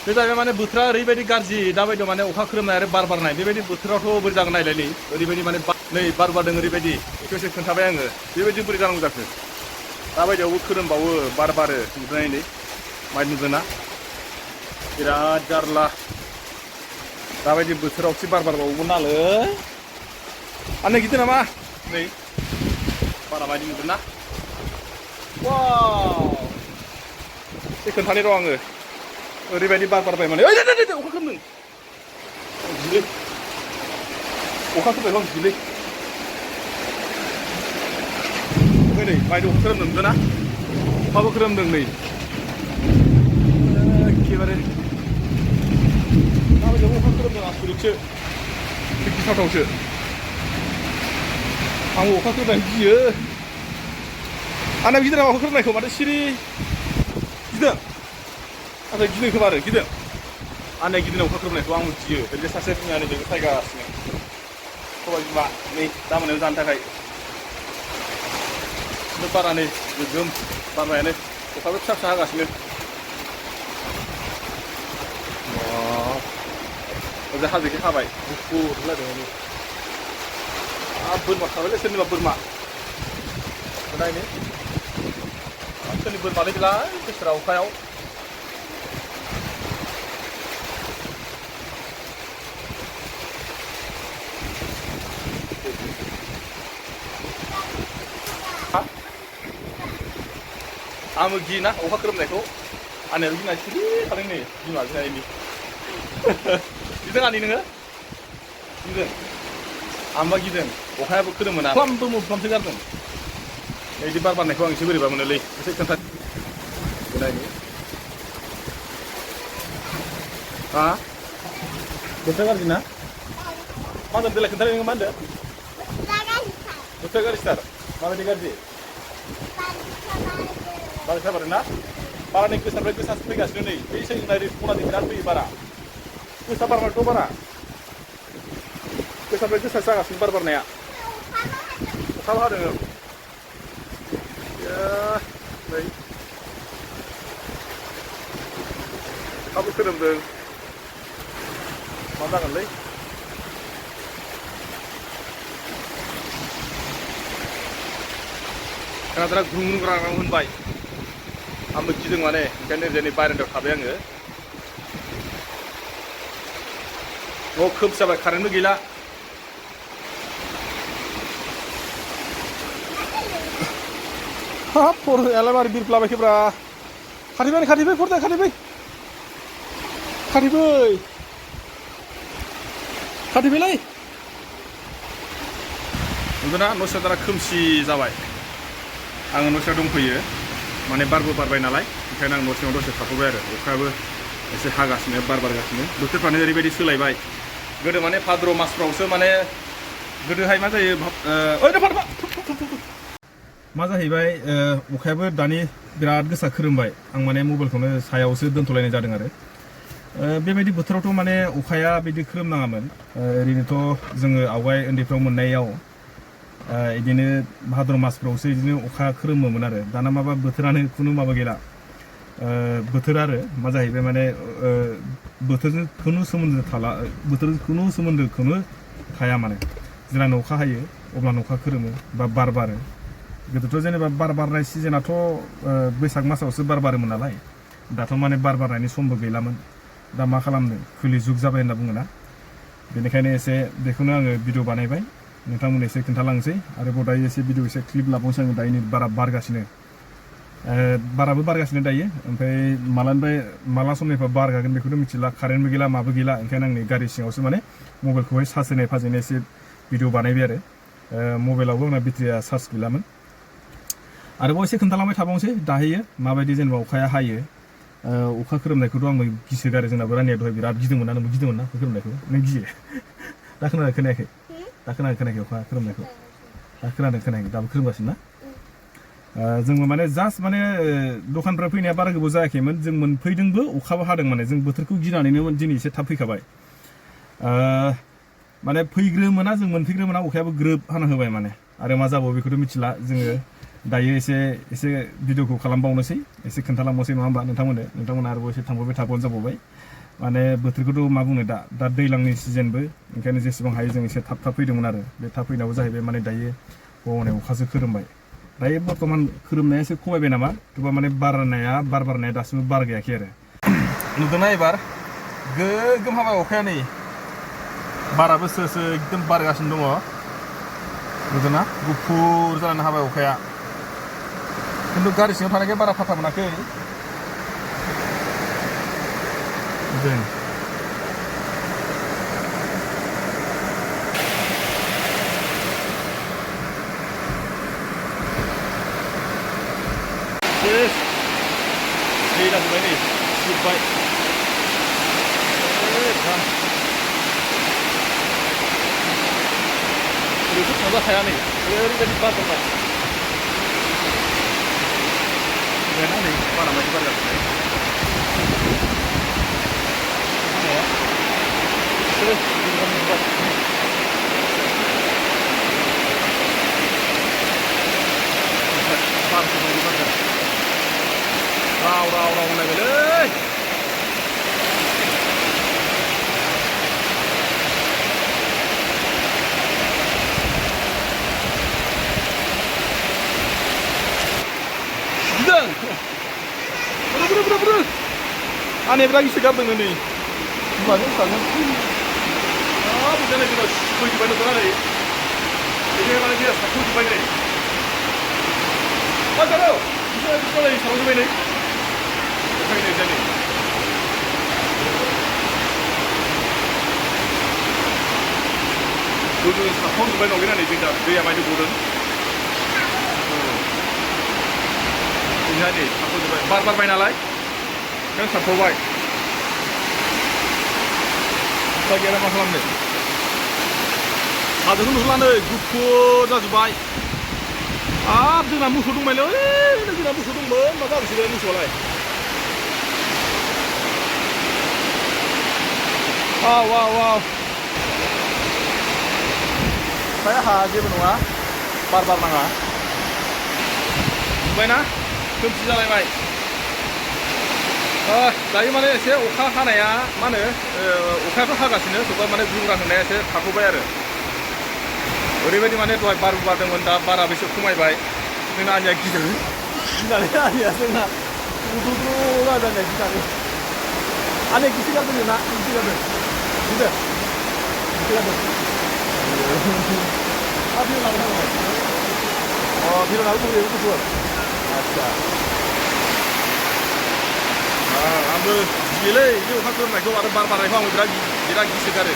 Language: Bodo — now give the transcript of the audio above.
बे जाबाय माने बोथोरा ओरैबायदि गाज्रि दाबायदियाव माने अखा खोरोमनाय आरो बार बारनाय बेबायदि बोथोरावथ' बोरै जागोन नायलाय ओरैबायदि माने नै बार बारदों ओरैबायदि बेखौ एसे खोन्थाबाय आङो बेबायदि बोरै जानांगौ जाखो दाबायदियावबो खोरोमबावो बार बारो नुदों नै माइ नुदोंना बिराद जारला दाबायदि बोथोरावसो बार बारबावोमोन नालै आंनो गिदिर नामा नै बारा बायदि नुदोंना वाव बे खोन्थानि र' आङो ओरैबायदि बार बारबाय माने ओइ दे अखा खोरोमदों गिलै अखा खोरोमबाय आं गिलै ओमफ्राय नै माइदो अखा खोरोमदों नुदोंना अखाबो खोरोमदों नै एखेबारे दाबायदियाव अखा खोरोमदों आसरितसो गिथावथावसो आंबो अखा खोरोमनानै गियो आंना गिदिर नामा अखा खोरोमनायखौ माथो सिरि गिदों नाथाय गिदों खोमा आरो गिदों आंना गिदिर अखा खोरोमनायखौ आंबो गियो ओरैनो सासे फुङानो बेखौ सायगासिनो सबाय बिमा नै दा मोनायाव जानो थाखाय बारा नै गोगोम बारनायानो अखाबो फिसा फिसा हागासिनो ओजा हाजोखै हाबाय गुफुर लायदों बोरमा थाबायलै सोरनिबा बोरमा नायनो सोरनि बोरमालै बेलाय बोसोरा अखायाव आंबो गियोना अखा खोरोमनायखौ आंनियाबो गिनाय सिरि थादों नै बिमा बिनायनि गिदों आनै नोङो गिदों आंबा गिदों अखायाबो खोरोमोना फ्लामबो मोफ्लामसो गारदों बिदि बार बारनायखौ आं एसे बोरैबा मोनोलै एसे खोन्था नायनो हा बोथोरा गाज्रि ना मा होनदों देलाय खोन्थालाय नोङो मा होनदों बोथोरा गाज्रिथार माबायदि गाज्रि बारखा बारो ना बारा नै गोसानिफ्राय गोसासो फैगासिनो नै बै सोरनिफ्राय खनाजों बिराद फैयो बारा गोसा बारबायथ' बारा गोसानिफ्राय गोसासो जागासिनो बार बारनाया अखाबो हादों नै अखाबो खोरोमदों मा जागोनलै खोनादोंना ग्रुं ग्रुं ग्रां ग्रां होनबाय आंबो गिदों माने ओंखायनो ओरैजाय बारान्दायाव थाबाय आङो न' खोब जाबाय कारेन्टबो गैला हाब फरायालाय मारै बिरफ्लाबायखोब्रा खाथिबाय फरदा खाथिबाय खाथिबायलै नुदोंना न' सिङाव दाना खोमसि जाबाय आङो न' सिङाव दंफैयो माने बारबो बारबाय नालाय ओंखायनो आं न' सिङाव दसे थाथ'बाय आरो अखायाबो एसे हागासिनो बार बारगासिनो बोथोरफ्रानो ओरैबायदि सोलायबाय गोदो माने भाद्र मासफ्रावसो माने गोदोहाय मा जायो मा जाहैबाय अखायाबो दानि बिराद गोसा खोरोमबाय आं माने मबाइलखौनो सायावसो दोनथ'लायनाय जादों आरो बेबायदि बोथोरावथ' माने अखाया बिदि खोरोमनाङामोन ओरैनोथ' जोङो आवगाय उन्दैफ्राव मोननायाव बिदिनो भाद्र मासफ्रावसो बिदिनो अखा खोरोमोमोन आरो दाना माबा बोथोरानो खुनु माबा गैला बोथोर आरो मा जाहैबाय माने बोथोरजों खुनु सोमोन्दो थाला बोथोरजों खुनु सोमोन्दोखौनो थाया माने जेब्लानो अखा हायो अब्लानो अखा खोरोमो बा बार बारो गोदोथ' जेनेबा बार बारनाय सिजोनाथ' बैसाग मासावसो बार बारोमोन नालाय दाथ' माने बार बारनायनि समबो गैलामोन दा मा खालामनो खोलि जुग जाबाय होनना बुङोना बेनिखायनो एसे बेखौनो आङो भिडिअ बानायबाय नोंथांमोन एसे खोन्थालांसै आरोबाव दायो एसे भिडिअ एसे क्लिप लाबावनोसै आङो दायो बारा बारगासिनो बाराबो बारगासिनो दायो ओमफ्राय माला समनिफ्राय बारगागोन बेखौथ' मिथिला कारेन्टबो गैला माबो गैला ओंखायनो आंनि गारि सिङावसो माने मबाइलखौहाय चार्ज होनाय फाजैनो एसे भिडिअ बानायबाय आरो मबाइलावबो आंना बेटारिया चार्ज गैलामोन आरोबाव एसे खोन्थालांबाय थाबावनोसै दाहायो माबायदि जेनेबा अखाया हायो अखा खोरोमनायखौथ' आंबो गिसोगारो जोंनाबो रानिया दहाय बिराद गिदोंमोन ना नोंबो गिदोंमोन ना अखा खोरोमनायखौ नों गियो दा खोनायाखै दा खोनायाखै अखा खोरोमनायखौ दा खोनायाखै दाबो खोरोमगासिनो ना जोंबो माने जास्ट माने दखाननिफ्राय फैनाया बारा गोबाव जायाखैमोन जों मोनफैदोंबो अखाबो हादों माने जों बोथोरखौ गिनानैनो दिनै एसे थाब फैखाबाय माने फैग्रोमोना जों मोनफैग्रोमोना अखायाबो ग्रोब हाना होबाय माने आरो मा जाबावो बेखौथ' मिथिला जोङो दायो एसे भिडिअखौ खालामबावनोसै एसे खोन्थालांबावसै नङा होमबा नोंथांमोना आरोबाव एसे थांबाय थाबानो जाबावबाय माने बोथोरखौथ' मा बुंनो दा दैज्लांनि सिजनबो ओंखायनो जेसेबां हायो जों एसे थाब फैदोंमोन आरो बे थाब फैनायावबो जाहैबाय माने दायो हनै अखासो खोरोमबाय दायो बर्थमान खोरोमनाया एसे खमायबाय नामा थेवबा माने बार बारनाया दासिमबो बार गैयाखै आरो नुदोंना एबार गोगोम हाबाय अखाया नै बाराबो सोसो एकदम बारगासिनो दङ नुदोंना गुफुर जानानै हाबाय अखाया खिन्थु गारि सिङाव थानायखाय बारा फाथा मोनाखै नुदों दै जाजोब्बाय नै जोब्बाय ओरैथ' थांजाखाया नै ओरैबायदि बार दंबाय नै बारा बायदि बार जाजोब्बाय राव होनलायबायलै बुरु आनेब्रा गिसो गारदों नै होनबानो थागोन बुजानाय दिनाव फैजोब्बाय नुदोंना नै बेखायनो माने दैया सारख'जोब्बाय नै मा जानो बिसोरनालाय सारख'जोब्बाय नै ओंखायनो जानै गोजौ सारख'जोब्बाय नंगौना नै जों दैया मायदि गदों नै सारख'जोब्बाय बार बारबाय नालाय नों सारख'बाय दा गैयाला मा खालामनो हाजोखौ नुहुरला नै गुफुर जाजोब्बाय हाब जोंना मोसौ दंबायलै जोंना मोसौ दंमोन मा जाबोसैलाय मोसौआलाय वाव ओमफ्राय आंहा जेबो नङा बार नाङा नुबायना खोमसि जालायबाय दायो माने एसे अखा हानाया मा होनो अखायाथ' हागासिनो थेवबो माने गुंग्रा होनाया एसे थाथ'बाय आरो ओरैबायदि माने दहाय बारबो बारदोंमोन दा बाराबो एसे खमायबाय जोंना आनिया गिनानै आनिया जोंना जानाया गिनानै आनिया गिसि गारदों ना गिसि गारदों गिदों गिसि गारदों भिडिअ लाबोनांगौ भिडिअ लाबोनांगौ गुफुर आदसा आंबो गियोलै बे अखा खोरोमनायखौ आरो बार बारनायखौ आंबो बिराद गिसोगारो